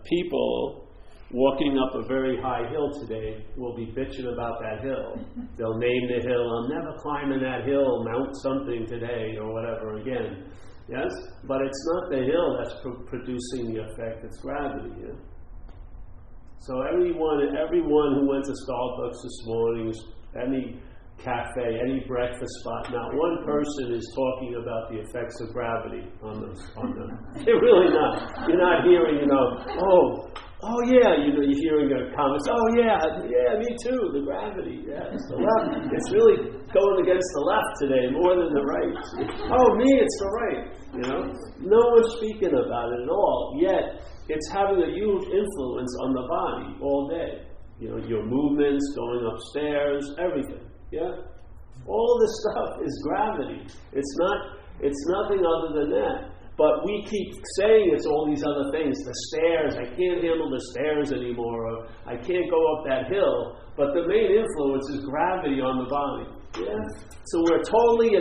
people walking up a very high hill today will be bitching about that hill. They'll name the hill, I'm never climbing that hill, Mount something today, or whatever again. Yes? But it's not the hill that's producing the effect, it's gravity. Yeah? So everyone who went to Starbucks this morning, any cafe, any breakfast spot, not one person is talking about the effects of gravity on them. They're really not. You're not hearing, oh yeah, you're hearing their comments, oh yeah, me too, the gravity, yes, the left. It's really going against the left today more than the right. Oh, me, it's the right, No one's speaking about it at all, yet it's having a huge influence on the body all day. Your movements, going upstairs, everything. Yeah? All this stuff is gravity. It's nothing other than that. But we keep saying it's all these other things. The stairs, I can't handle the stairs anymore, or I can't go up that hill. But the main influence is gravity on the body. Yeah? So we're totally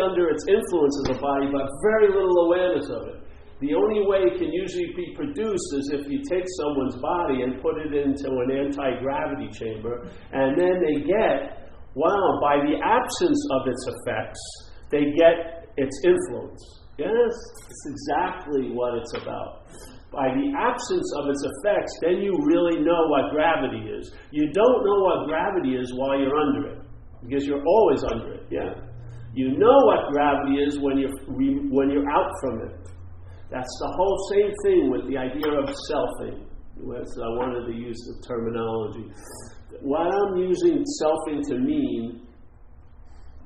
under its influence of the body, but very little awareness of it. The only way it can usually be produced is if you take someone's body and put it into an anti-gravity chamber, and then they get, by the absence of its effects, they get its influence. Yes? It's exactly what it's about. By the absence of its effects, then you really know what gravity is. You don't know what gravity is while you're under it, because you're always under it. Yeah? You know what gravity is when you're out from it. That's the whole same thing with the idea of selfing. I wanted to use the terminology. What I'm using selfing to mean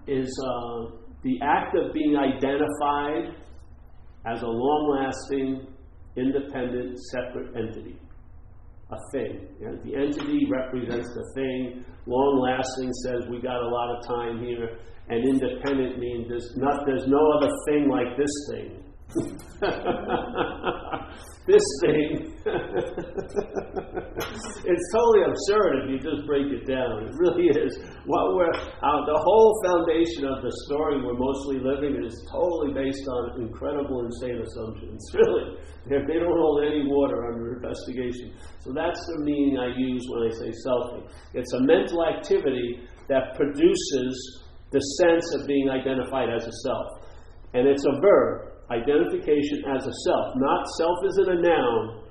is the act of being identified as a long-lasting, independent, separate entity. A thing. The entity represents the thing. Long-lasting says we got a lot of time here. And independent means there's no other thing like this thing. This thing it's totally absurd if you just break it down. It really is. The whole foundation of the story we're mostly living is totally based on incredible, insane assumptions. Really, they don't hold any water under investigation. So that's the meaning I use when I say selfing. It's a mental activity that produces the sense of being identified as a self, and it's a verb. Identification as a self. Not self isn't a noun.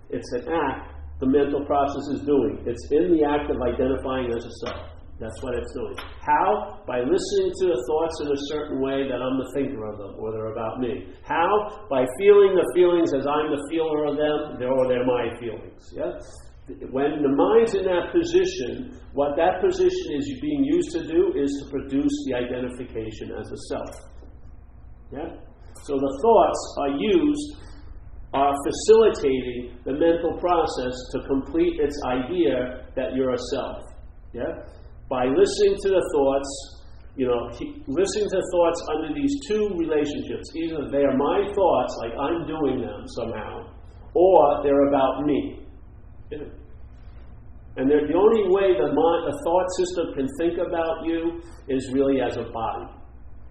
It's an act the mental process is doing. It's in the act of identifying as a self. That's what it's doing. How? By listening to the thoughts in a certain way that I'm the thinker of them, or they're about me. How? By feeling the feelings as I'm the feeler of them, or they're my feelings. Yeah? When the mind's in that position, what that position is being used to do is to produce the identification as a self. Yeah? So the thoughts are facilitating the mental process to complete its idea that you're a self. Yeah? By listening to the thoughts, listening to thoughts under these two relationships. Either they are my thoughts, like I'm doing them somehow, or they're about me. Yeah? And the only way the thought system can think about you is really as a body.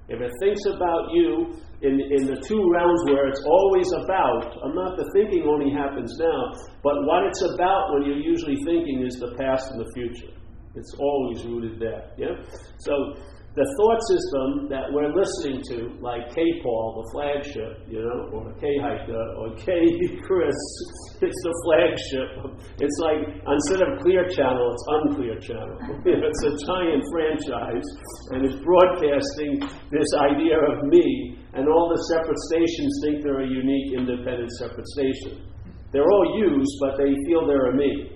If it thinks about you in the two realms where it's always about, the thinking only happens now, but what it's about when you're usually thinking is the past and the future. It's always rooted there. Yeah? So the thought system that we're listening to, like K-Paul, the flagship, or K-Hiker, or K-Chris, it's the flagship. It's like, instead of Clear Channel, it's Unclear Channel. It's a giant franchise, and it's broadcasting this idea of me, and all the separate stations think they're a unique, independent, separate station. They're all used, but they feel they're a me.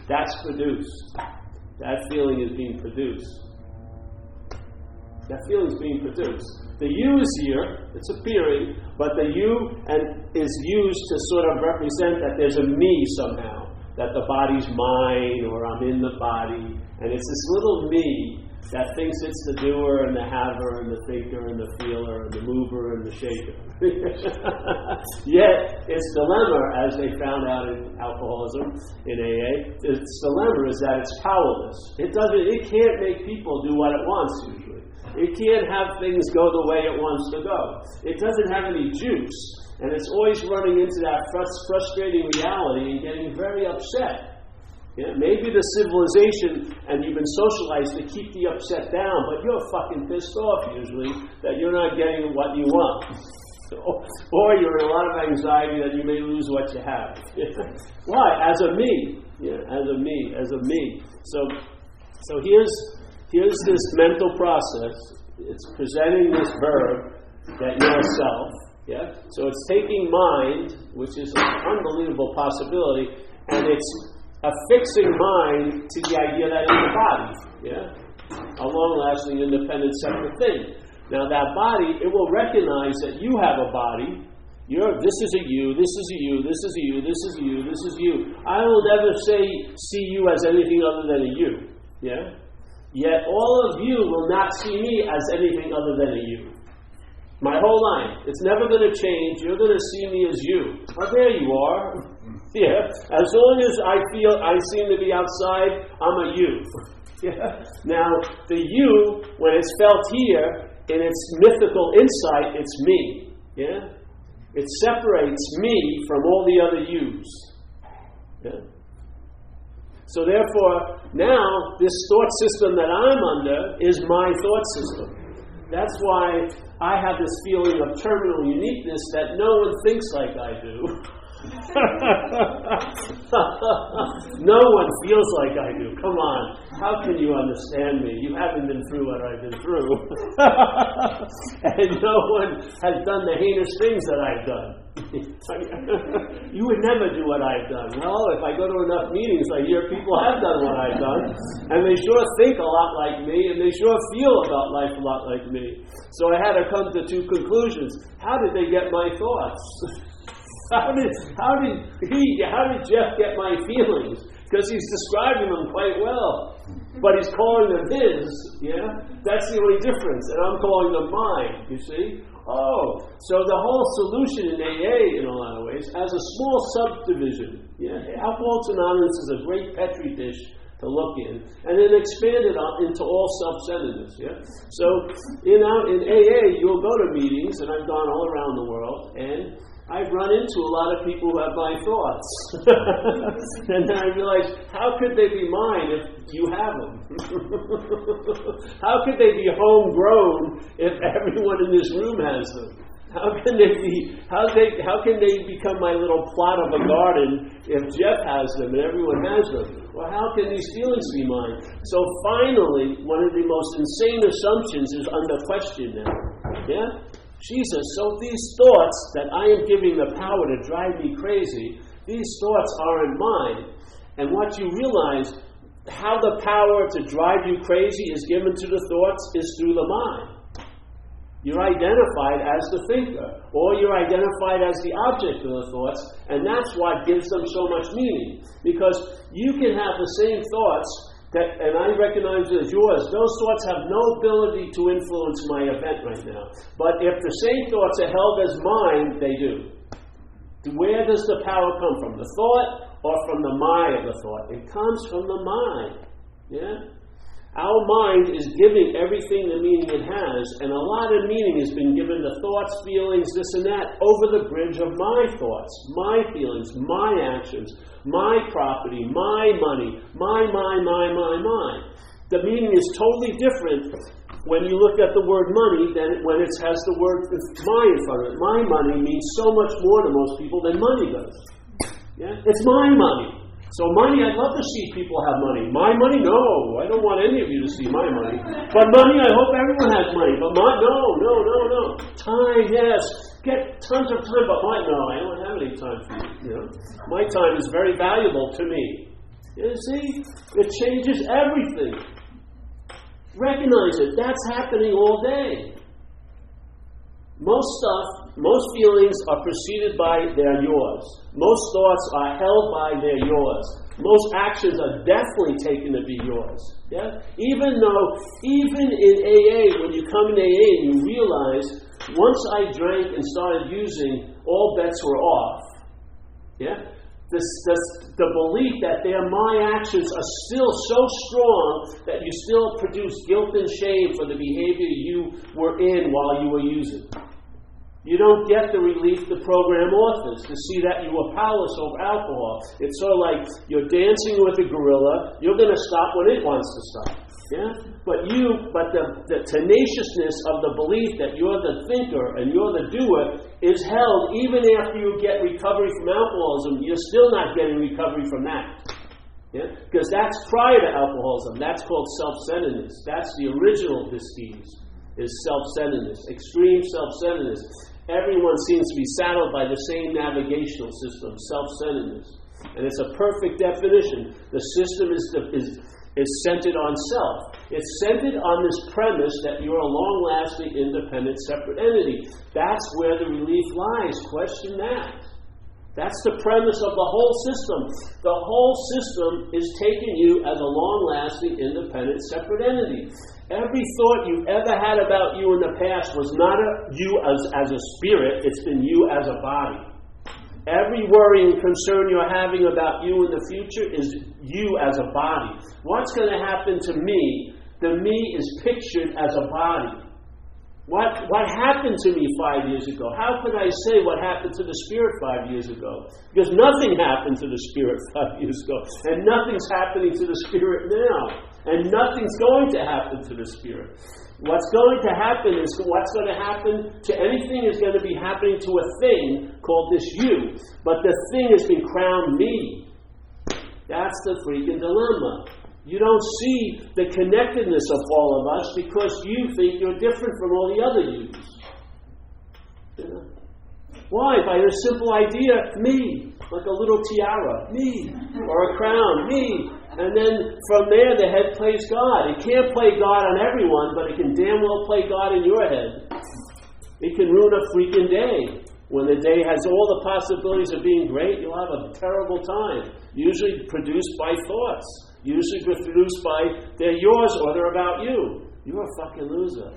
That's produced. That feeling is being produced. That feeling is being produced. The you is here, it's appearing, but the you is used to sort of represent that there's a me somehow, that the body's mine, or I'm in the body, and it's this little me that thinks it's the doer and the haver and the thinker and the feeler and the mover and the shaker. Yet, its dilemma, as they found out in alcoholism, in AA, its dilemma is that it's powerless. It can't make people do what it wants usually. It can't have things go the way it wants to go. It doesn't have any juice, and it's always running into that frustrating reality and getting very upset. Yeah? Maybe the civilization, and you've been socialized to keep the upset down, but you're fucking pissed off usually that you're not getting what you want. Or you're in a lot of anxiety that you may lose what you have. Why? As a me. Yeah, as a me. So here's this mental process. It's presenting this verb that you're self. Yeah. So it's taking mind, which is an unbelievable possibility, and it's affixing mind to the idea that it's a body. Yeah. A long-lasting, independent, separate thing. Now that body, it will recognize that you have a body. This is a you, this is a you, this is a you, this is a you, this is you. I will never see you as anything other than a you. Yeah? Yet all of you will not see me as anything other than a you. My whole life. It's never going to change. You're going to see me as you. Oh, there you are. Yeah. As long as I seem to be outside, I'm a you. Yeah. Now, the you, when it's felt here, in its mythical insight, it's me. Yeah? It separates me from all the other yous. Yeah? So therefore, now, this thought system that I'm under is my thought system. That's why I have this feeling of terminal uniqueness that no one thinks like I do. No one feels like I do. Come on. How can you understand me? You haven't been through what I've been through. And no one has done the heinous things that I've done. You would never do what I've done. Well, if I go to enough meetings, I hear people have done what I've done, and they sure think a lot like me, and they sure feel about life a lot like me. So I had to come to two conclusions. How did they get my thoughts? How did Jeff get my feelings? Because he's describing them quite well, but he's calling them his. Yeah, that's the only difference, and I'm calling them mine. You see? Oh, so the whole solution in AA, in a lot of ways, has a small subdivision. Yeah, Alcoholics Anonymous is a great petri dish to look in, and then expand it into all self-centeredness. Yeah. So in AA, you'll go to meetings, and I've gone all around the world, and I've run into a lot of people who have my thoughts. And then I realize, how could they be mine if you have them? How could they be homegrown if everyone in this room has them? How can they become my little plot of a garden if Jeff has them and everyone has them? Well, how can these feelings be mine? So finally, one of the most insane assumptions is under question now. Yeah? Jesus, so these thoughts that I am giving the power to drive me crazy, these thoughts aren't mine. And what you realize, how the power to drive you crazy is given to the thoughts is through the mind. You're identified as the thinker, or you're identified as the object of the thoughts, and that's what gives them so much meaning. Because you can have the same thoughts, and I recognize it as yours. Those thoughts have no ability to influence my event right now. But if the same thoughts are held as mine, they do. Where does the power come from? The thought or from the mind of the thought? It comes from the mind. Yeah? Our mind is giving everything the meaning it has, and a lot of meaning has been given to thoughts, feelings, this and that, over the bridge of my thoughts, my feelings, my actions, my property, my money, my. The meaning is totally different when you look at the word money than when it has the word my in front of it. My money means so much more to most people than money does. Yeah? It's my money. So money, I'd love to see people have money. My money? No. I don't want any of you to see my money. But money, I hope everyone has money. But no. Time, yes. Get tons of time, but no, I don't have any time for you. You know? My time is very valuable to me. You see? It changes everything. Recognize it. That's happening all day. Most feelings are preceded by they're yours. Most thoughts are held by they're yours. Most actions are definitely taken to be yours. Yeah? Even in AA, when you come in AA and you realize, once I drank and started using, all bets were off. Yeah? The belief that my actions are still so strong that you still produce guilt and shame for the behavior you were in while you were using. You don't get the relief the program offers to see that you were powerless over alcohol. It's sort of like you're dancing with a gorilla. You're going to stop when it wants to stop. Yeah? But the tenaciousness of the belief that you're the thinker and you're the doer is held even after you get recovery from alcoholism. You're still not getting recovery from that. Yeah? Because that's prior to alcoholism. That's called self-centeredness. That's the original disease, is self-centeredness, extreme self-centeredness. Everyone seems to be saddled by the same navigational system, self-centeredness. And it's a perfect definition. The system is centered on self. It's centered on this premise that you're a long-lasting, independent, separate entity. That's where the relief lies. Question that. That's the premise of the whole system. The whole system is taking you as a long-lasting, independent, separate entity. Every thought you've ever had about you in the past was not you as a spirit, it's been you as a body. Every worry and concern you're having about you in the future is you as a body. What's going to happen to me? The me is pictured as a body. What happened to me 5 years ago? How could I say what happened to the spirit 5 years ago? Because nothing happened to the spirit 5 years ago. And nothing's happening to the spirit now. And nothing's going to happen to the spirit. What's going to happen is what's going to happen to anything is going to be happening to a thing called this you. But the thing has been crowned me. That's the freaking dilemma. You don't see the connectedness of all of us because you think you're different from all the other yous. You know? Why? By the simple idea, me. Like a little tiara, me. Or a crown, me. And then from there the head plays God. It can't play God on everyone, but it can damn well play God in your head. It can ruin a freaking day. When the day has all the possibilities of being great, you'll have a terrible time. Usually produced by thoughts. Usually produced by they're yours or they're about you. You're a fucking loser.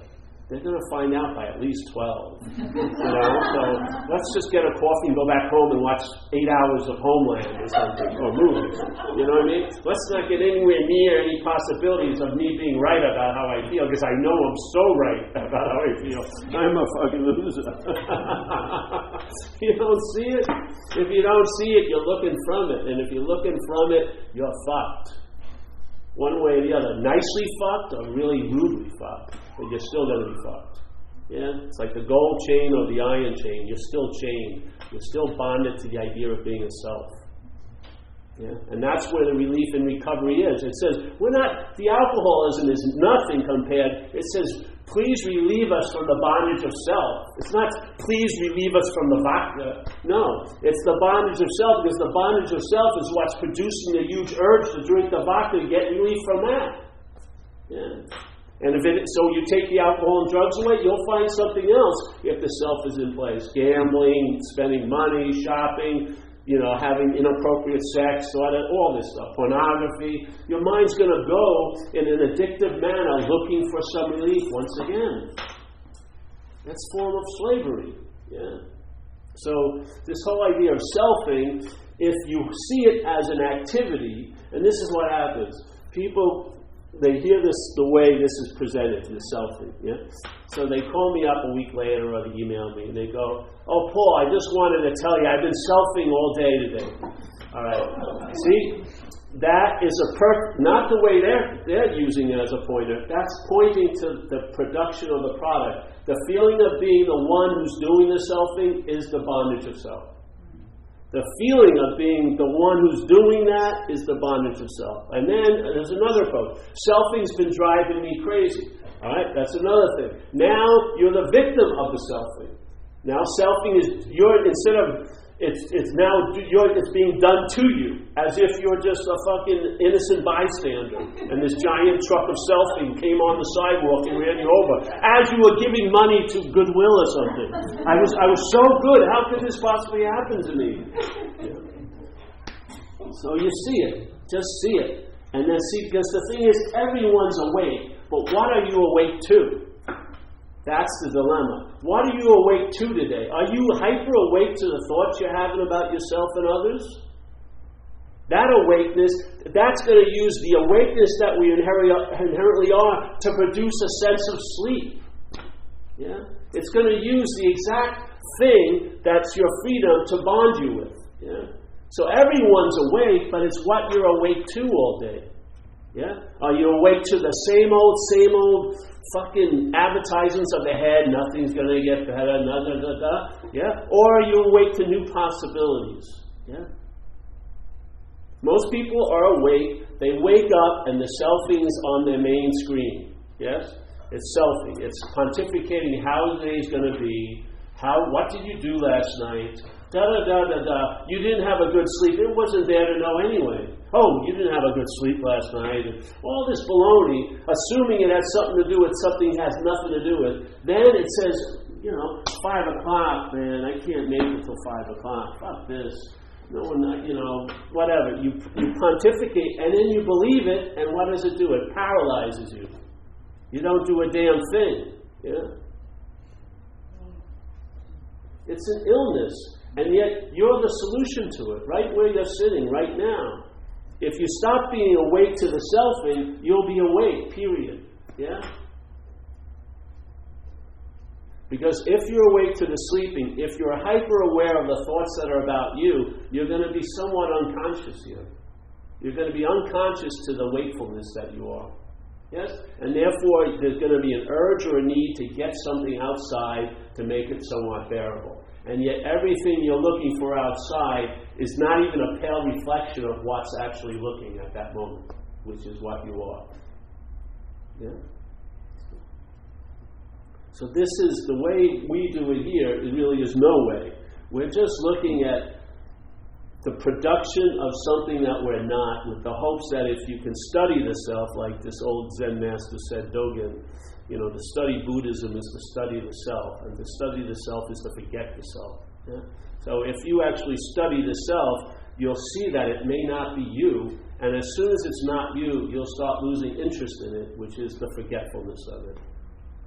They're going to find out by at least 12. So let's just get a coffee and go back home and watch 8 hours of Homeland or something, or movies. You know what I mean? Let's not get anywhere near any possibilities of me being right about how I feel, because I know I'm so right about how I feel. I'm a fucking loser. You don't see it? If you don't see it, you're looking from it. And if you're looking from it, you're fucked. One way or the other. Nicely fucked or really rudely fucked. But you're still going to be fucked. Yeah? It's like the gold chain or the iron chain. You're still chained. You're still bonded to the idea of being a self. Yeah? And that's where the relief and recovery is. It says, the alcoholism is nothing compared. It says, please relieve us from the bondage of self. It's not, please relieve us from the vodka. No, it's the bondage of self, because the bondage of self is what's producing the huge urge to drink the vodka and get relief from that. Yeah. And so you take the alcohol and drugs away, you'll find something else if the self is in place. Gambling, spending money, shopping, having inappropriate sex, all this stuff, pornography. Your mind's going to go in an addictive manner looking for some relief once again. That's a form of slavery. Yeah. So this whole idea of selfing, if you see it as an activity, and this is what happens. People, they hear this the way this is presented, the selfing. Yeah? So they call me up a week later or they email me and they go, "Oh, Paul, I just wanted to tell you I've been selfing all day today." All right. See, that is not the way they're using it as a pointer. That's pointing to the production of the product. The feeling of being the one who's doing the selfing is the bondage of self. The feeling of being the one who's doing that is the bondage of self. And then there's another quote. Selfing's been driving me crazy. All right, that's another thing. Now you're the victim of the selfing. Now selfing is it's being done to you, as if you're just a fucking innocent bystander, and this giant truck of selfing came on the sidewalk and ran you over as you were giving money to Goodwill or something. I was so good. How could this possibly happen to me? Yeah. So you see it, just see it, and then see, because the thing is, everyone's awake, but what are you awake to? That's the dilemma. What are you awake to today? Are you hyper awake to the thoughts you're having about yourself and others? That awakeness, that's going to use the awakeness that we inherently are to produce a sense of sleep. Yeah? It's going to use the exact thing that's your freedom to bond you with. Yeah? So everyone's awake, but it's what you're awake to all day. Yeah? Are you awake to the same old fucking advertisements of the head, nothing's going to get better, yeah? Or are you awake to new possibilities? Yeah? Most people are awake, they wake up and the selfing's on their main screen. Yes? It's selfing. It's pontificating how the day's going to be. What did you do last night? You didn't have a good sleep. It wasn't there to know anyway. Oh, you didn't have a good sleep last night. All this baloney, assuming it has something to do with something it has nothing to do with. Then it says, 5 o'clock, man, I can't make it till 5 o'clock. Fuck this. No one, whatever. You pontificate, and then you believe it, and what does it do? It paralyzes you. You don't do a damn thing. Yeah? It's an illness, and yet you're the solution to it, right where you're sitting right now. If you stop being awake to the selfing, you'll be awake, period. Yeah? Because if you're awake to the sleeping, if you're hyper-aware of the thoughts that are about you, you're going to be somewhat unconscious here. You're going to be unconscious to the wakefulness that you are. Yes? And therefore, there's going to be an urge or a need to get something outside to make it somewhat bearable. And yet everything you're looking for outside is not even a pale reflection of what's actually looking at that moment, which is what you are. Yeah? So this is the way we do it here. It really is no way. We're just looking at the production of something that we're not, with the hopes that if you can study the self, like this old Zen master said, Dogen, to study Buddhism is to study the self, and to study the self is to forget the self. Yeah? So if you actually study the self, you'll see that it may not be you, and as soon as it's not you, you'll start losing interest in it, which is the forgetfulness of it.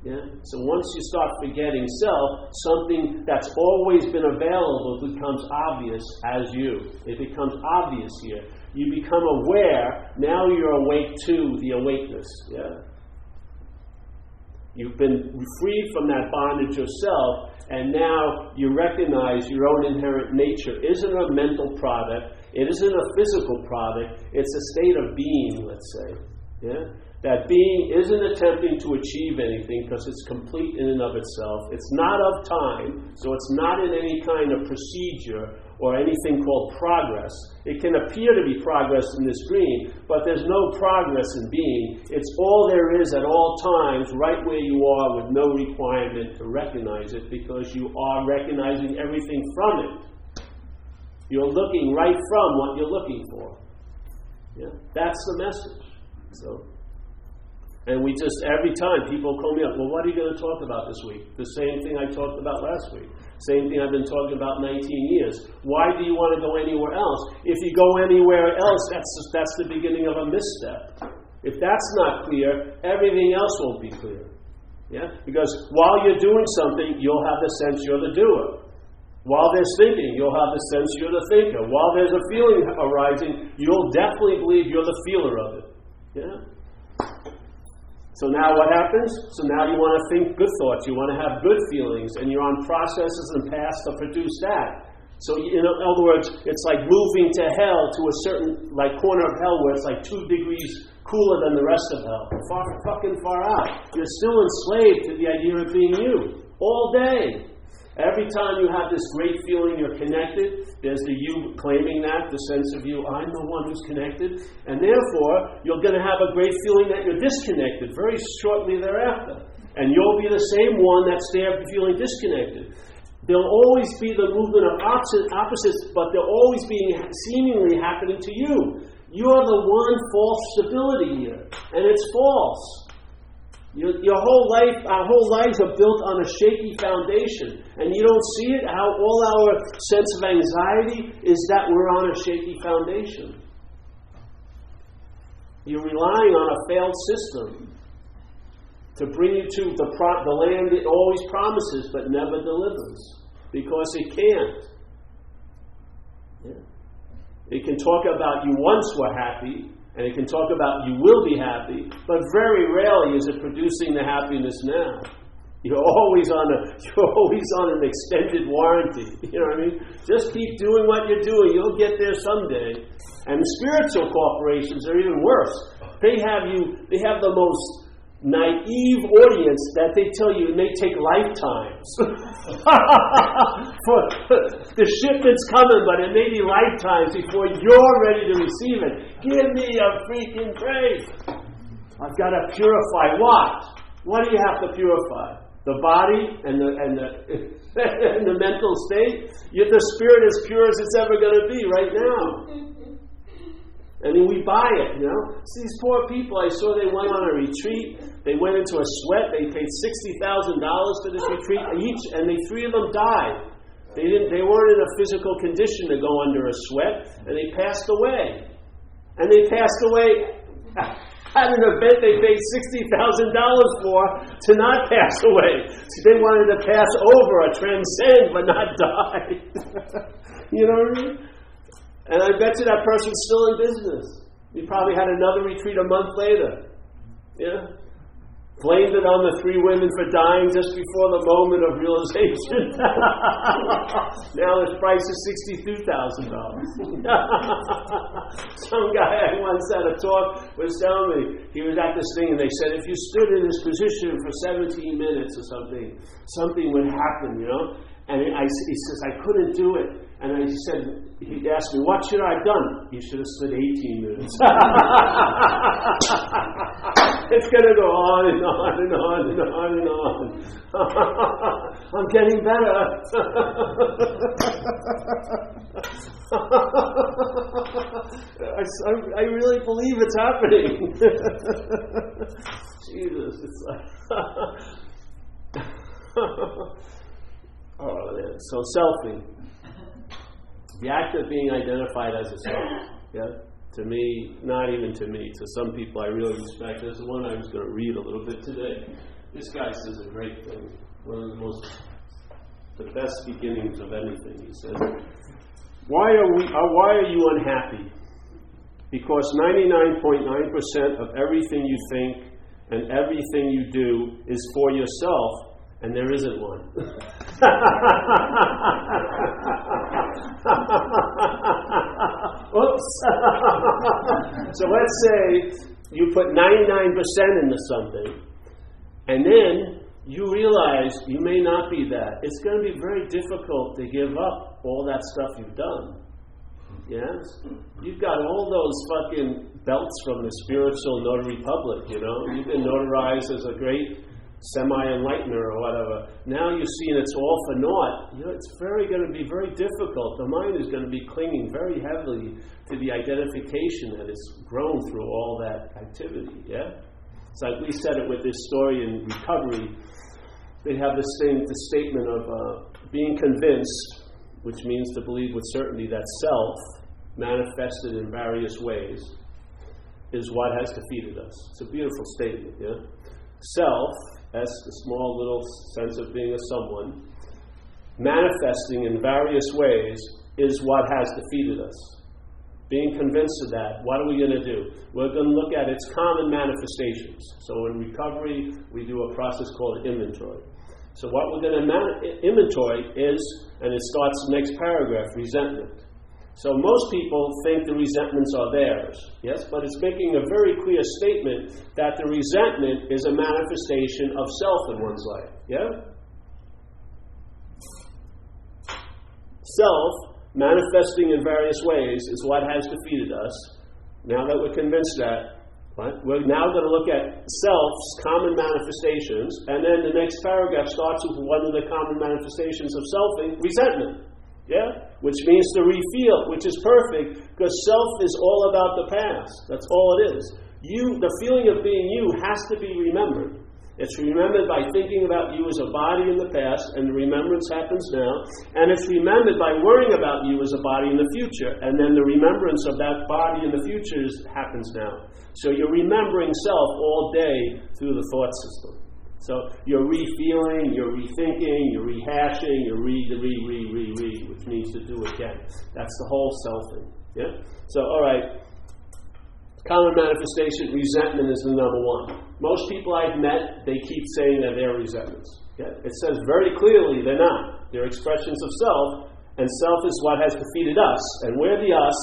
Yeah? So once you start forgetting self, something that's always been available becomes obvious as you. It becomes obvious here. You become aware, now you're awake to the awakeness. Yeah? You've been freed from that bondage of self, and now you recognize your own inherent nature isn't a mental product, it isn't a physical product, it's a state of being, let's say. Yeah? That being isn't attempting to achieve anything because it's complete in and of itself. It's not of time, so it's not in any kind of procedure or anything called progress. It can appear to be progress in this dream, but there's no progress in being. It's all there is at all times, right where you are, with no requirement to recognize it, because you are recognizing everything from it. You're looking right from what you're looking for. Yeah? That's the message. And we just, every time people call me up, well, what are you going to talk about this week? The same thing I talked about last week. Same thing I've been talking about 19 years. Why do you want to go anywhere else? If you go anywhere else, that's the beginning of a misstep. If that's not clear, everything else won't be clear. Yeah? Because while you're doing something, you'll have the sense you're the doer. While there's thinking, you'll have the sense you're the thinker. While there's a feeling arising, you'll definitely believe you're the feeler of it. Yeah? So now what happens? So now you want to think good thoughts, you want to have good feelings, and you're on processes and paths to produce that. So in other words, it's like moving to hell, to a certain corner of hell where it's 2 degrees cooler than the rest of hell. Far out. You're still enslaved to the idea of being you all day. Every time you have this great feeling you're connected, there's the you claiming that, the sense of you, I'm the one who's connected, and therefore you're going to have a great feeling that you're disconnected very shortly thereafter. And you'll be the same one that's there feeling disconnected. There'll always be the movement of opposites, but they're always being seemingly happening to you. You're the one false stability here, and it's false. Your whole life, our whole lives are built on a shaky foundation. And you don't see it, how all our sense of anxiety is that we're on a shaky foundation. You're relying on a failed system to bring you to the land it always promises but never delivers. Because it can't. Yeah. It can talk about you once were happy, and it can talk about you will be happy, but very rarely is it producing the happiness now. You're always on an extended warranty. You know what I mean? Just keep doing what you're doing. You'll get there someday. And spiritual corporations are even worse. They have the most naive audience that they tell you it may take lifetimes. For the shipment's coming, but it may be lifetimes before you're ready to receive it. Give me a freaking break. I've got to purify what? What do you have to purify? The body and the and the mental state. Yet the spirit is pure as it's ever going to be right now. I mean, we buy it, you know. See, these poor people, I saw they went on a retreat. They went into a sweat. They paid $60,000 for this retreat each, and three of them died. They weren't in a physical condition to go under a sweat, and they passed away. And they passed away at an event they paid $60,000 for to not pass away. So they wanted to pass over or transcend, but not die. You know what I mean? And I bet you that person's still in business. He probably had another retreat a month later. Yeah? Blamed it on the three women for dying just before the moment of realization. Now his price is $62,000. Some guy I once had a talk was telling me, he was at this thing and they said, if you stood in this position for 17 minutes or something would happen, you know? And he says, I couldn't do it. And he asked me, what should I have done? You should have stood 18 minutes. It's going to go on and on and on and on and on. I'm getting better. I really believe it's happening. Jesus, it's like... Oh, man. So selfing. The act of being identified as a self. Yeah? To me, not even to me, to some people I really respect. There's the one I was going to read a little bit today. This guy says a great thing. One of the best beginnings of anything. He says, why are you unhappy? Because 99.9% of everything you think and everything you do is for yourself, and there isn't one. Oops. So let's say you put 99% into something, and then you realize you may not be that. It's going to be very difficult to give up all that stuff you've done. Yes? You've got all those fucking belts from the spiritual notary public, you know? You've been notarized as a great semi-enlightener or whatever. Now you're seeing it's all for naught. You know, it's going to be very difficult. The mind is going to be clinging very heavily to the identification that it's grown through all that activity. Yeah? It's like we said it with this story in recovery. They have this thing, the statement of being convinced, which means to believe with certainty that self, manifested in various ways, is what has defeated us. It's a beautiful statement. Yeah? Self, as a small little sense of being a someone, manifesting in various ways is what has defeated us. Being convinced of that, what are we going to do? We're going to look at its common manifestations. So in recovery, we do a process called inventory. So what we're going to inventory is, and it starts the next paragraph, resentment. So most people think the resentments are theirs, yes? But it's making a very clear statement that the resentment is a manifestation of self in one's life, yeah? Self, manifesting in various ways, is what has defeated us. Now that we're convinced that, right, we're now going to look at self's common manifestations, and then the next paragraph starts with one of the common manifestations of selfing, resentment. Yeah? Which means to refeel, which is perfect, because self is all about the past. That's all it is. The feeling of being you has to be remembered. It's remembered by thinking about you as a body in the past, and the remembrance happens now. And it's remembered by worrying about you as a body in the future, and then the remembrance of that body in the future happens now. So you're remembering self all day through the thought system. So you're re-feeling, you're rethinking, you're rehashing, you're re, which means to do again. That's the whole selfing. Yeah? So, all right. Common manifestation, resentment is the number one. Most people I've met, they keep saying that they're resentments. Okay? It says very clearly they're not. They're expressions of self, and self is what has defeated us. And we're the us,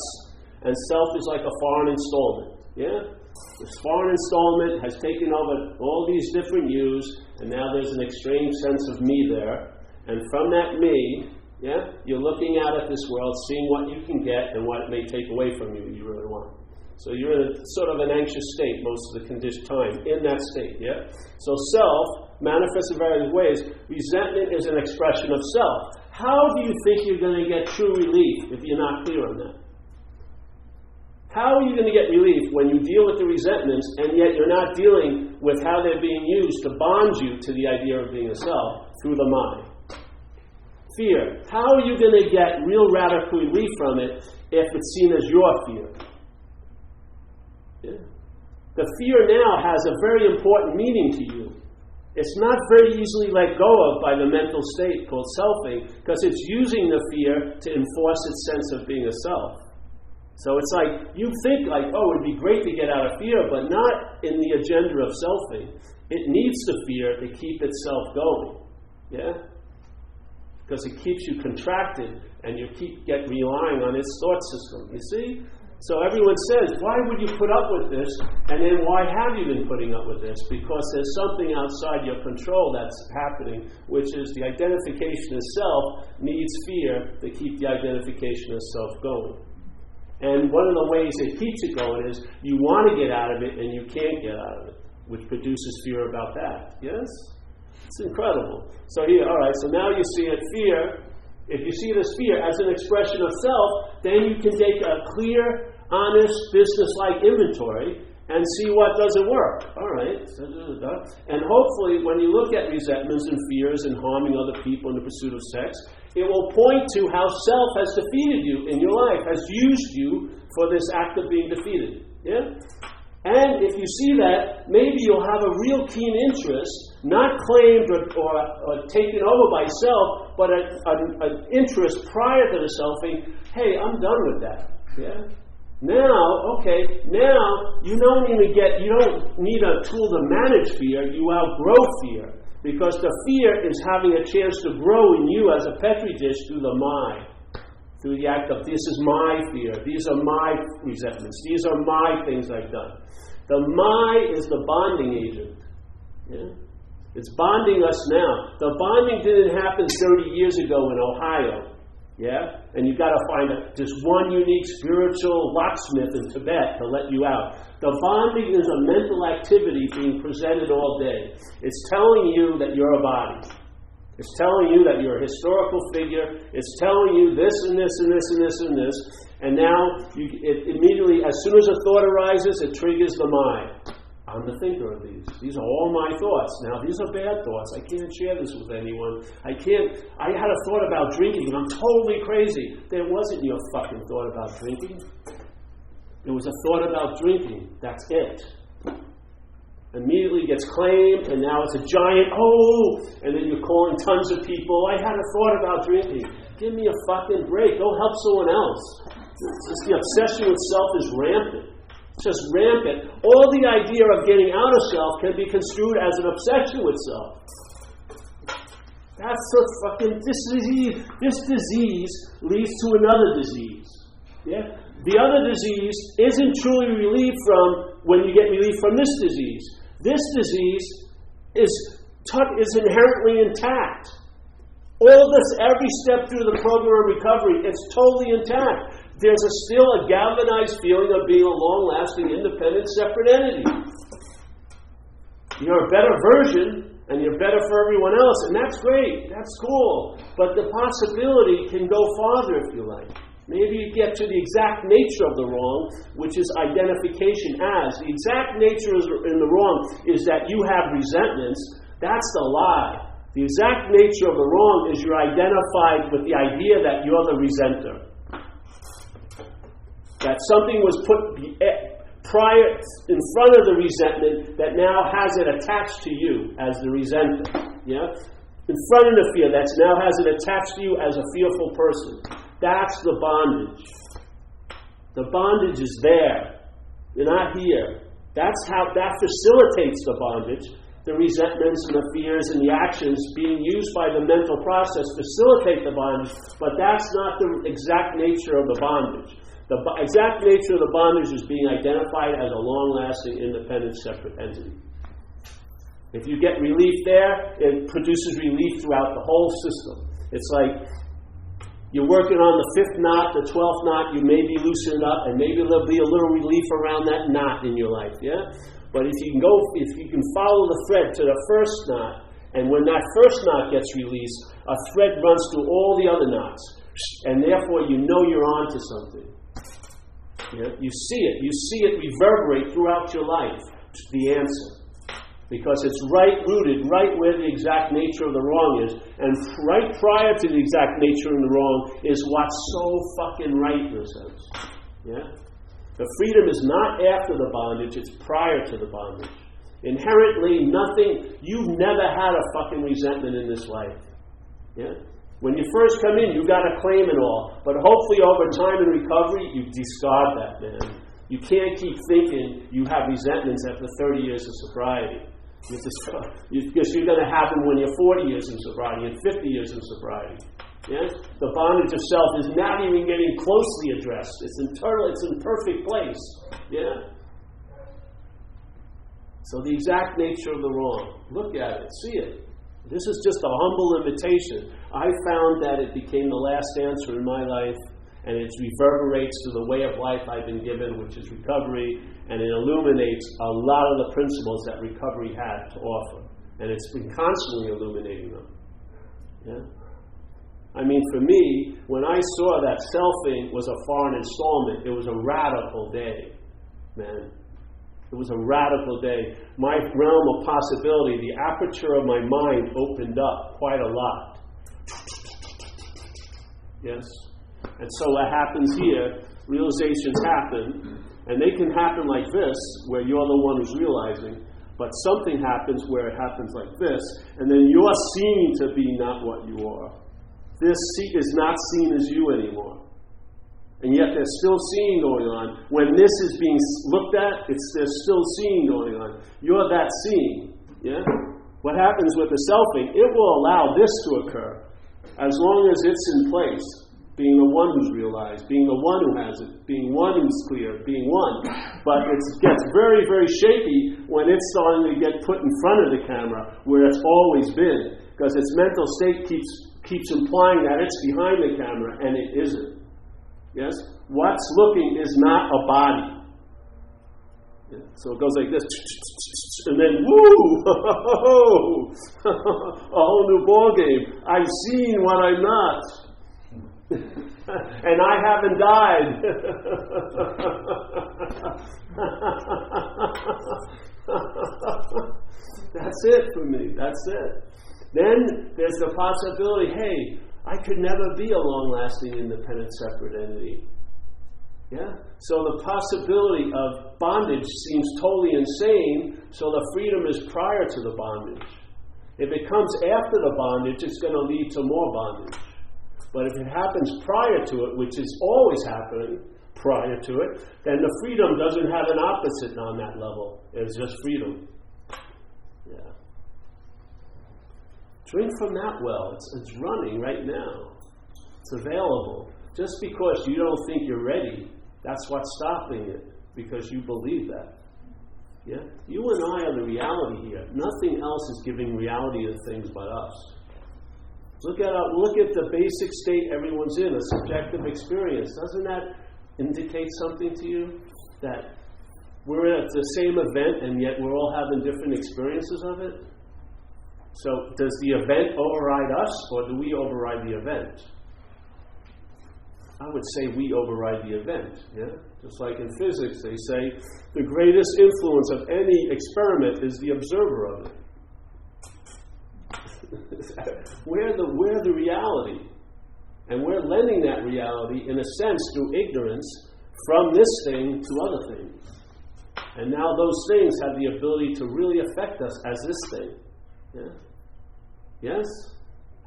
and self is like a foreign installment. Yeah? This foreign installment has taken over all these different yous, and now there's an extreme sense of me there. And from that me, yeah, you're looking out at this world, seeing what you can get and what it may take away from you really want. So you're in a sort of an anxious state most of the conditioned time, in that state, yeah? So self manifests in various ways. Resentment is an expression of self. How do you think you're going to get true relief if you're not clear on that? How are you going to get relief when you deal with the resentments and yet you're not dealing with how they're being used to bond you to the idea of being a self through the mind? Fear. How are you going to get real radical relief from it if it's seen as your fear? Yeah. The fear now has a very important meaning to you. It's not very easily let go of by the mental state called selfing, because it's using the fear to enforce its sense of being a self. So it's like, you think like, oh, it'd be great to get out of fear, but not in the agenda of selfing. It needs the fear to keep itself going. Yeah? Because it keeps you contracted, and you get relying on its thought system. You see? So everyone says, why would you put up with this? And then why have you been putting up with this? Because there's something outside your control that's happening, which is the identification of self needs fear to keep the identification of self going. And one of the ways it keeps it going is you want to get out of it and you can't get out of it, which produces fear about that. Yes? It's incredible. So here, all right, so now you see it, fear. If you see this fear as an expression of self, then you can take a clear, honest, business-like inventory and see what doesn't work. All right. And hopefully, when you look at resentments and fears and harming other people in the pursuit of sex, it will point to how self has defeated you in your life, has used you for this act of being defeated. Yeah? And if you see that, maybe you'll have a real keen interest, not claimed or taken over by self, but an interest prior to the selfing. Hey, I'm done with that. Yeah. Now you don't need a tool to manage fear. You outgrow fear, because the fear is having a chance to grow in you as a petri dish through the mind. Through the act of, this is my fear, these are my resentments, these are my things I've done. The my is the bonding agent. Yeah? It's bonding us now. The bonding didn't happen 30 years ago in Ohio. Yeah? And you've got to find just one unique spiritual locksmith in Tibet to let you out. The bonding is a mental activity being presented all day. It's telling you that you're a body. It's telling you that you're a historical figure. It's telling you this and this and this and this and this. And now, it immediately, as soon as a thought arises, it triggers the mind. I'm the thinker of these. These are all my thoughts. Now, these are bad thoughts. I can't share this with anyone. I had a thought about drinking, and I'm totally crazy. There wasn't your fucking thought about drinking. It was a thought about drinking. That's it. Immediately gets claimed, and now it's a giant, and then you're calling tons of people. I had a thought about drinking. Give me a fucking break. Go help someone else. Just the obsession with self is rampant. It's just rampant. All the idea of getting out of self can be construed as an obsession with self. That's the fucking, this disease leads to another disease. Yeah? The other disease isn't truly relieved from when you get relief from this disease. This disease is inherently intact. All this, every step through the program of recovery, it's totally intact. There's still a galvanized feeling of being a long-lasting, independent, separate entity. You're a better version, and you're better for everyone else, and that's great. That's cool. But the possibility can go farther, if you like. Maybe you get to the exact nature of the wrong, which is identification as. The exact nature in the wrong is that you have resentments. That's the lie. The exact nature of the wrong is you're identified with the idea that you're the resenter. That something was prior, in front of the resentment that now has it attached to you as the resentment. Yeah? In front of the fear that now has it attached to you as a fearful person. That's the bondage. The bondage is there. You're not here. That's how that facilitates the bondage. The resentments and the fears and the actions being used by the mental process facilitate the bondage, but that's not the exact nature of the bondage. The exact nature of the bondage is being identified as a long-lasting, independent, separate entity. If you get relief there, it produces relief throughout the whole system. It's like you're working on the 5th knot, the 12th knot, you maybe loosen it up, and maybe there'll be a little relief around that knot in your life, yeah? But if you can follow the thread to the 1st knot, and when that 1st knot gets released, a thread runs through all the other knots, and therefore you know you're on to something. Yeah? You see it reverberate throughout your life, the answer. Because it's right rooted, right where the exact nature of the wrong is. And right prior to the exact nature of the wrong is what's so fucking right in a sense. Yeah? The freedom is not after the bondage, it's prior to the bondage. Inherently, you've never had a fucking resentment in this life. Yeah? When you first come in, you've got to claim it all. But hopefully over time in recovery, you discard that, man. You can't keep thinking you have resentments after 30 years of sobriety. Because you're going to have them when you're 40 years in sobriety and 50 years in sobriety. Yes? The bondage of self is not even getting closely addressed. It's internal, it's in perfect place. Yeah? So the exact nature of the wrong. Look at it, see it. This is just a humble invitation. I found that it became the last answer in my life, and it reverberates to the way of life I've been given, which is recovery, and it illuminates a lot of the principles that recovery had to offer. And it's been constantly illuminating them. Yeah? I mean, for me, when I saw that selfing was a foreign installment, it was a radical day, man. It was a radical day. My realm of possibility, the aperture of my mind opened up quite a lot. Yes? And so what happens here, realizations happen, and they can happen like this, where you're the one who's realizing, but something happens where it happens like this, and then you're seen to be not what you are. This is not seen as you anymore. And yet there's still seeing going on. When this is being looked at, there's still seeing going on. You're that seeing. Yeah? What happens with the selfing, it will allow this to occur as long as it's in place. Being the one who's realized, being the one who has it, being one who's clear, being one. But it gets very, very shaky when it's starting to get put in front of the camera, where it's always been. Because its mental state keeps implying that it's behind the camera, and it isn't. Yes? What's looking is not a body. Yeah? So it goes like this, and then woo! A whole new ball game. I've seen what I'm not. And I haven't died. That's it for me. That's it. Then there's the possibility, hey, I could never be a long-lasting, independent, separate entity. Yeah? So the possibility of bondage seems totally insane, so the freedom is prior to the bondage. If it comes after the bondage, it's going to lead to more bondage. But if it happens prior to it, which is always happening prior to it, then the freedom doesn't have an opposite on that level. It's just freedom. Yeah. Drink from that well. It's running right now. It's available. Just because you don't think you're ready, that's what's stopping it. Because you believe that. Yeah? You and I are the reality here. Nothing else is giving reality to things but us. Look at the basic state everyone's in, a subjective experience. Doesn't that indicate something to you? That we're at the same event and yet we're all having different experiences of it? So does the event override us, or do we override the event? I would say we override the event. Yeah? Just like in physics, they say the greatest influence of any experiment is the observer of it. We're the reality. And we're lending that reality, in a sense, through ignorance, from this thing to other things. And now those things have the ability to really affect us as this thing. Yeah? Yes?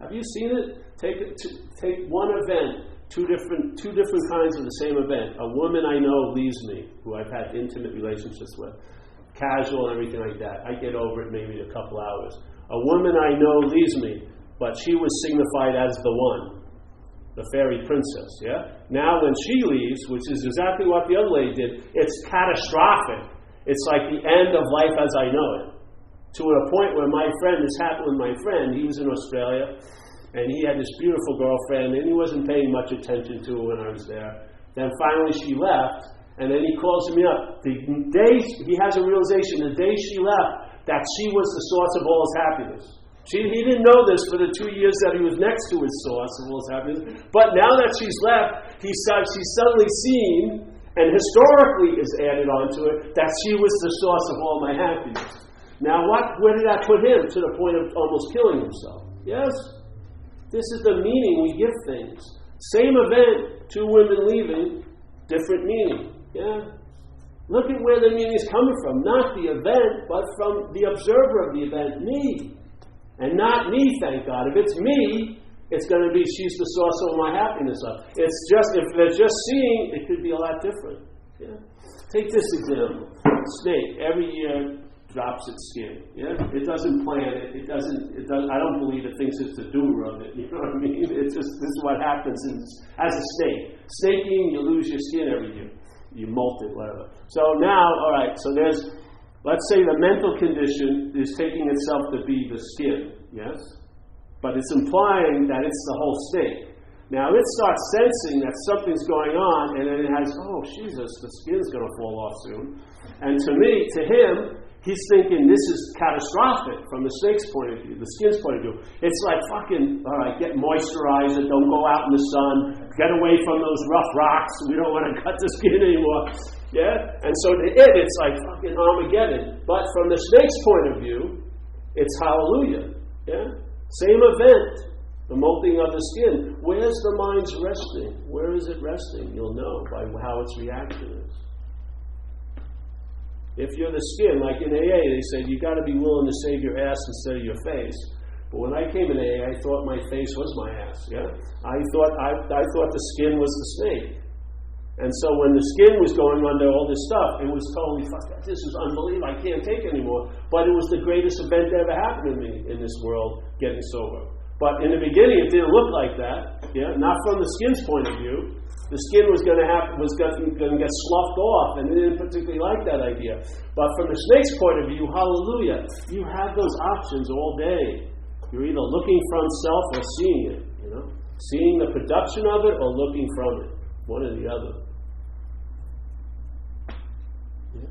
Have you seen it? Take one event, two different kinds of the same event. A woman I know leaves me, who I've had intimate relationships with, casual and everything like that. I get over it maybe in a couple hours. A woman I know leaves me, but she was signified as the one, the fairy princess. Yeah. Now when she leaves, which is exactly what the other lady did, it's catastrophic. It's like the end of life as I know it. To a point where this happened with my friend. He was in Australia, and he had this beautiful girlfriend, and he wasn't paying much attention to her when I was there. Then finally she left, and then he calls me up. The day he has a realization, the day she left, that she was the source of all his happiness. He didn't know this for the 2 years that he was next to his source of all his happiness. But now that she's left, she's suddenly seen, and historically is added onto it, that she was the source of all my happiness. Now where did that put him? To the point of almost killing himself. Yes? This is the meaning we give things. Same event, two women leaving, different meaning. Yeah? Look at where the meaning is coming from. Not the event, but from the observer of the event, me. And not me, thank God. If it's me, it's going to be she's the source of my happiness. It's just, if they're just seeing, it could be a lot different. Yeah? Take this example. Snake, every year, drops its skin. Yeah? It doesn't plan it. It doesn't. I don't believe it thinks it's the doer of it. You know what I mean? It's just, this is what happens as a snake. Snaking, you lose your skin every year. You molt it, whatever. So now, all right, so let's say the mental condition is taking itself to be the skin, yes? But it's implying that it's the whole snake. Now it starts sensing that something's going on, and then it has, oh, Jesus, the skin's going to fall off soon. And to him, he's thinking this is catastrophic from the snake's point of view, the skin's point of view. It's like fucking, all right, get moisturizer, don't go out in the sun, get away from those rough rocks, we don't want to cut the skin anymore. Yeah? And so to it, it's like fucking Armageddon. But from the snake's point of view, it's hallelujah. Yeah? Same event, the molting of the skin. Where's the mind's resting? Where is it resting? You'll know by how its reaction is. If you're the skin, like in AA, they said you got to be willing to save your ass instead of your face. But when I came in AA, I thought my face was my ass. Yeah, I thought the skin was the snake. And so when the skin was going under all this stuff, it was totally fucked up. This is unbelievable. I can't take it anymore. But it was the greatest event that ever happened to me in this world, getting sober. But in the beginning, it didn't look like that. Yeah, not from the skin's point of view. The skin was going to get sloughed off, and they didn't particularly like that idea. But from the snake's point of view, hallelujah, you have those options all day. You're either looking from self or seeing it. You know, seeing the production of it or looking from it. One or the other. Yeah.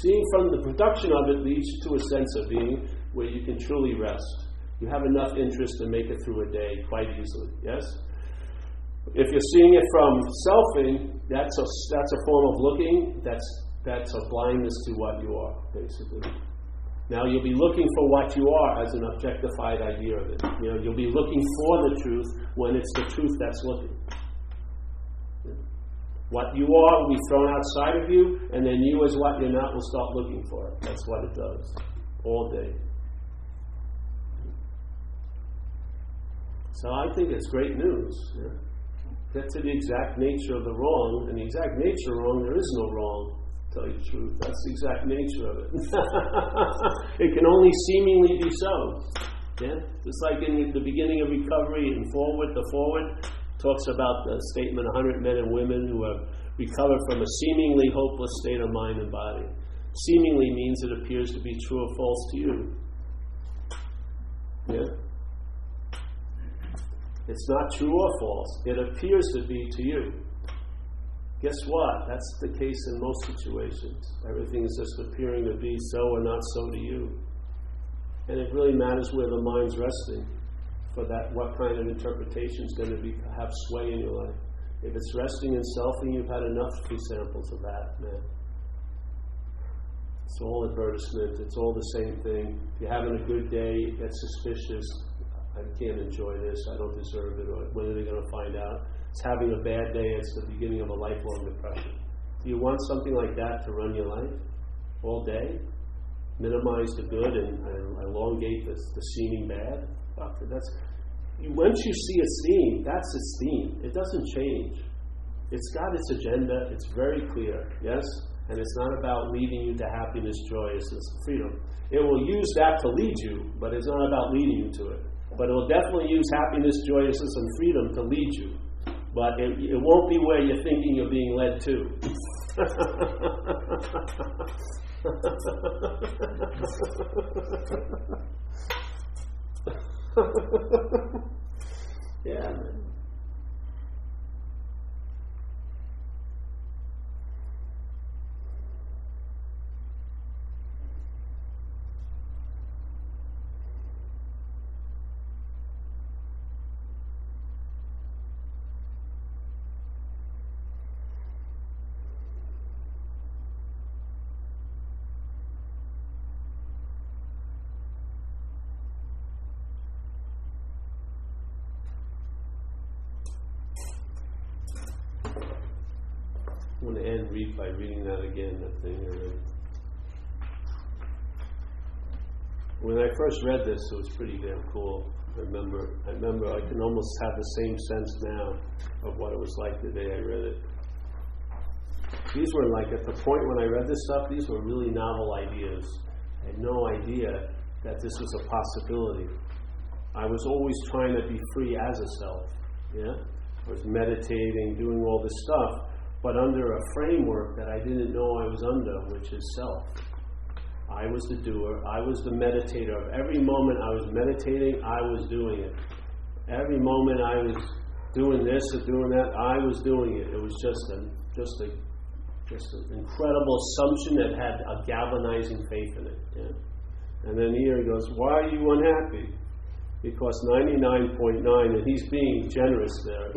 Seeing from the production of it leads you to a sense of being where you can truly rest. You have enough interest to make it through a day quite easily. Yes. If you're seeing it from selfing, that's a form of looking. That's a blindness to what you are, basically. Now you'll be looking for what you are as an objectified idea of it. You know, you'll be looking for the truth when it's the truth that's looking. What you are will be thrown outside of you, and then you as what you're not will start looking for it. That's what it does all day. So I think it's great news. Yeah? Get to the exact nature of the wrong, and the exact nature of wrong, there is no wrong, to tell you the truth. That's the exact nature of it. It can only seemingly be so. Yeah? Just like in the beginning of recovery and the forward talks about the statement 100 men and women who have recovered from a seemingly hopeless state of mind and body. Seemingly means it appears to be true or false to you. Yeah? It's not true or false. It appears to be to you. Guess what? That's the case in most situations. Everything is just appearing to be so or not so to you. And it really matters where the mind's resting for that, what kind of interpretation is going to have sway in your life. If it's resting in selfing, you've had enough examples of that, man. It's all advertisement. It's all the same thing. If you're having a good day, you get suspicious. I can't enjoy this, I don't deserve it, or when are they going to find out? It's having a bad day, it's the beginning of a lifelong depression. Do you want something like that to run your life? all day, minimize the good and elongate the seeming bad. Fuck it, once you see its theme, that's its theme. It doesn't change. It's got its agenda. It's very clear, yes? And it's not about leading you to happiness, joyousness, freedom. It will use that to lead you, but it's not about leading you to it. But it will definitely use happiness, joyousness, and freedom to lead you. But it won't be where you're thinking you're being led to. Yeah, man. I'm going to end by reading that again, that thing. When I first read this, it was pretty damn cool. I remember I can almost have the same sense now of what it was like the day I read it. These were like, at the point when I read this stuff, these were really novel ideas. I had no idea that this was a possibility. I was always trying to be free as a self. Yeah? I was meditating, doing all this stuff, but under a framework that I didn't know I was under, which is self. I was the doer. I was the meditator. Every moment I was meditating, I was doing it. Every moment I was doing this or doing that, I was doing it. It was just an incredible assumption that had a galvanizing faith in it. Yeah? And then here he goes, why are you unhappy? Because 99.9, and he's being generous there.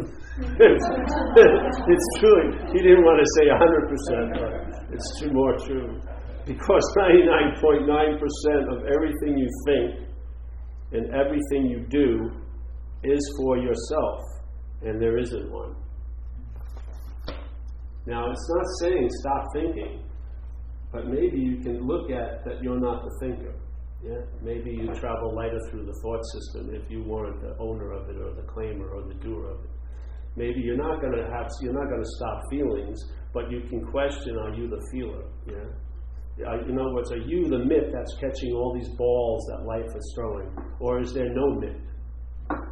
It's true. He didn't want to say 100%, but it's more true. Because 99.9% of everything you think and everything you do is for yourself, and there isn't one. Now, it's not saying stop thinking, but maybe you can look at that you're not the thinker. Yeah? Maybe you travel lighter through the thought system if you weren't the owner of it or the claimer or the doer of it. Maybe you're not going to stop feelings, but you can question, are you the feeler? Yeah? In other words, are you the mitt that's catching all these balls that life is throwing? Or is there no mitt?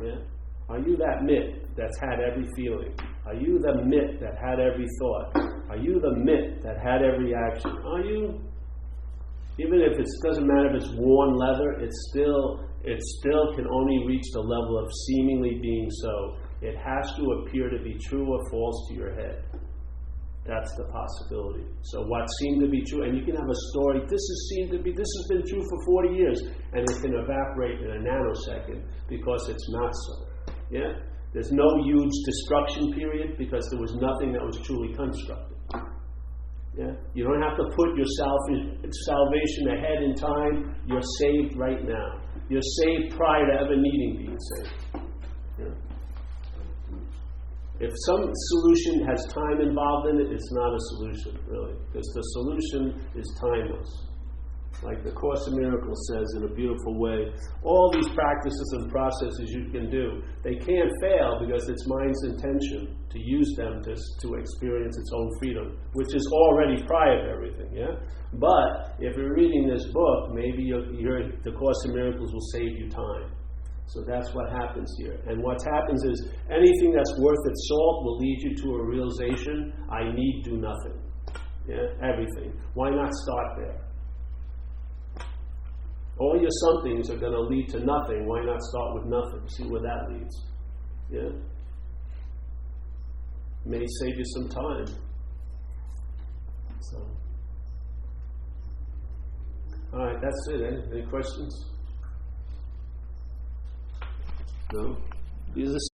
Yeah? Are you that mitt that's had every feeling? Are you the mitt that had every thought? Are you the mitt that had every action? Are you? Even if it doesn't matter if it's worn leather, it still can only reach the level of seemingly being so. It has to appear to be true or false to your head. That's the possibility. So what seemed to be true, and you can have a story, this has been true for 40 years, and it can evaporate in a nanosecond because it's not so. Yeah? There's no huge destruction period because there was nothing that was truly constructed. Yeah? You don't have to put your salvation ahead in time. You're saved right now. You're saved prior to ever needing being saved. Yeah? If some solution has time involved in it, it's not a solution, really, because the solution is timeless. Like the Course in Miracles says in a beautiful way, all these practices and processes you can do, they can't fail because it's mind's intention to use them to experience its own freedom, which is already prior to everything. Yeah. But if you're reading this book, maybe the Course in Miracles will save you time. So that's what happens here. And what happens is anything that's worth its salt will lead you to a realization: I need do nothing. Yeah, everything. Why not start there? All your somethings are going to lead to nothing. Why not start with nothing? See where that leads. Yeah? May save you some time. So, all right, that's it. Any questions? No?